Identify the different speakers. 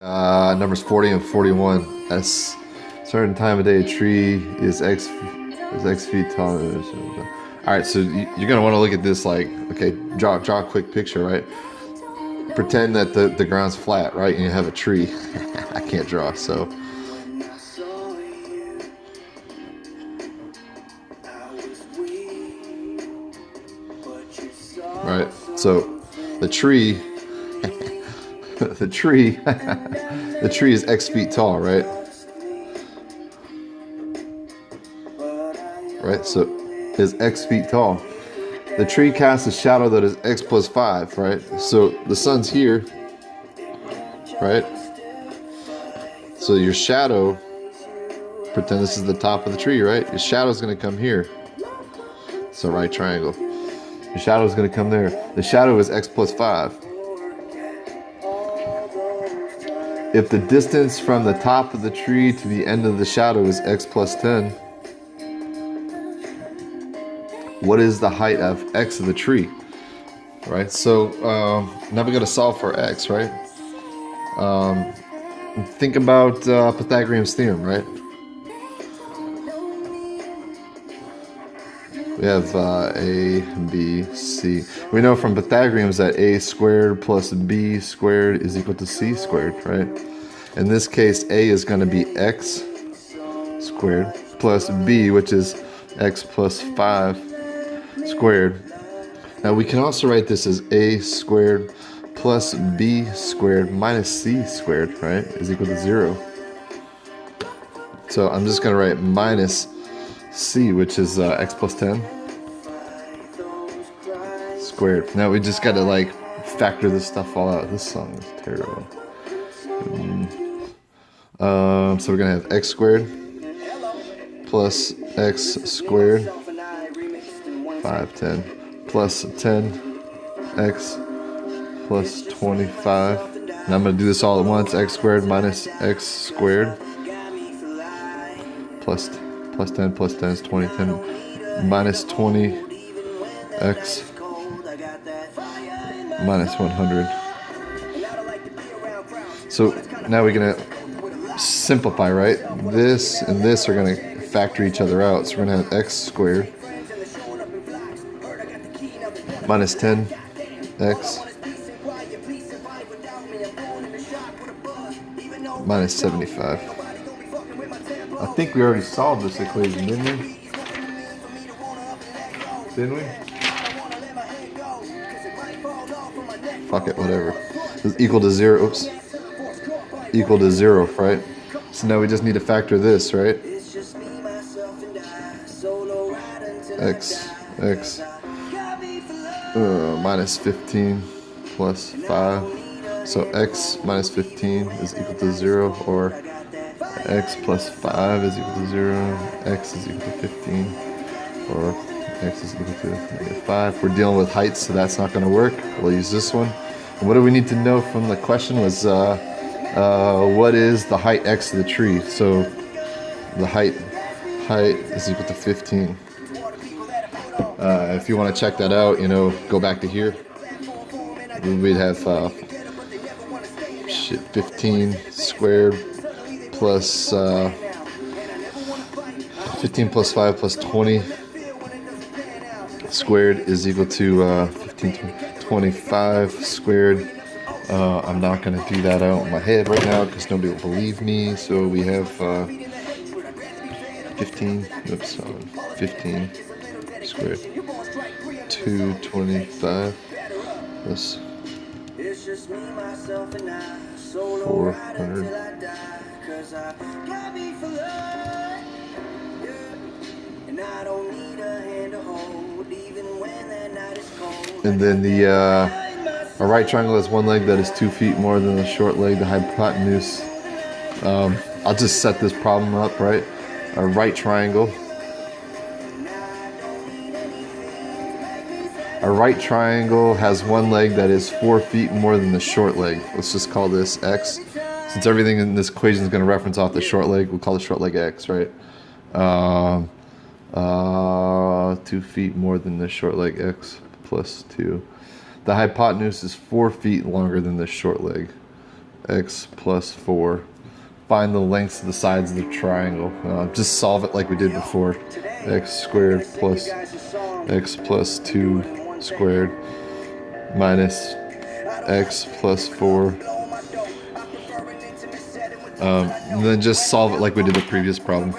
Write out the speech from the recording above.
Speaker 1: Numbers 40 and 41. As certain time of day, a tree is X feet tall. All right, so you're gonna want to look at this like, okay, draw a quick picture, right? Pretend that the ground's flat, right? And you have a tree. I can't draw, so. Right, so the tree, the tree is X feet tall, right? Right, so is X feet tall. The tree casts a shadow that is X plus 5, right? So the sun's here, right? So your shadow, pretend this is the top of the tree, right? Your shadow's gonna come here. It's a right triangle. Your shadow is going to come there. The shadow is X plus 5. If the distance from the top of the tree to the end of the shadow is X plus 10, what is the height of X of the tree? Right? So now we're going to solve for X, right? Think about Pythagorean's theorem, right? We have A, B, C. We know from Pythagoreans that A squared plus B squared is equal to C squared, right? In this case, A is going to be X squared plus B, which is X plus 5 squared. Now we can also write this as A squared plus B squared minus C squared, right, is equal to 0. So I'm just going to write minus C, which is X plus 10 squared. Now we just got to like factor this stuff all out. This song is terrible. So we're going to have X squared plus X squared 510 plus 10X plus 25. Now I'm going to do this all at once. X squared minus X squared plus 10 plus 10 is 20. 10 minus 20x minus 100. So now we're going to simplify, right? This and this are going to factor each other out. So we're going to have x squared minus 10x minus 75. I think we already solved this equation, didn't we? Didn't we? Fuck it, whatever. It's equal to 0. Oops. Equal to 0, right? So now we just need to factor this, right? X minus 15 plus 5. So x minus 15 is equal to 0, or x plus 5 is equal to 0, x is equal to 15, or x is equal to 5. We're dealing with heights, so that's not going to work. We'll use this one. And what do we need to know from the question was what is the height x of the tree? So the height is equal to 15. If you want to check that out, go back to here. We'd have 15 squared plus 15 plus 5 plus 20 squared is equal to 25 squared. I'm not going to do that out in my head right now because nobody will believe me. So we have 15 squared 225 plus 400. And then a right triangle has one leg that is 2 feet more than the short leg, the hypotenuse. I'll just set this problem up, right? A right triangle. A right triangle has one leg that is 4 feet more than the short leg. Let's just call this x. Since everything in this equation is going to reference off the short leg, we'll call the short leg x, right? 2 feet more than the short leg, x plus 2. The hypotenuse is 4 feet longer than the short leg. x plus 4. Find the lengths of the sides of the triangle. Just solve it like we did before. X squared plus x plus 2 squared minus x plus 4. And then just solve it like we did the previous problem.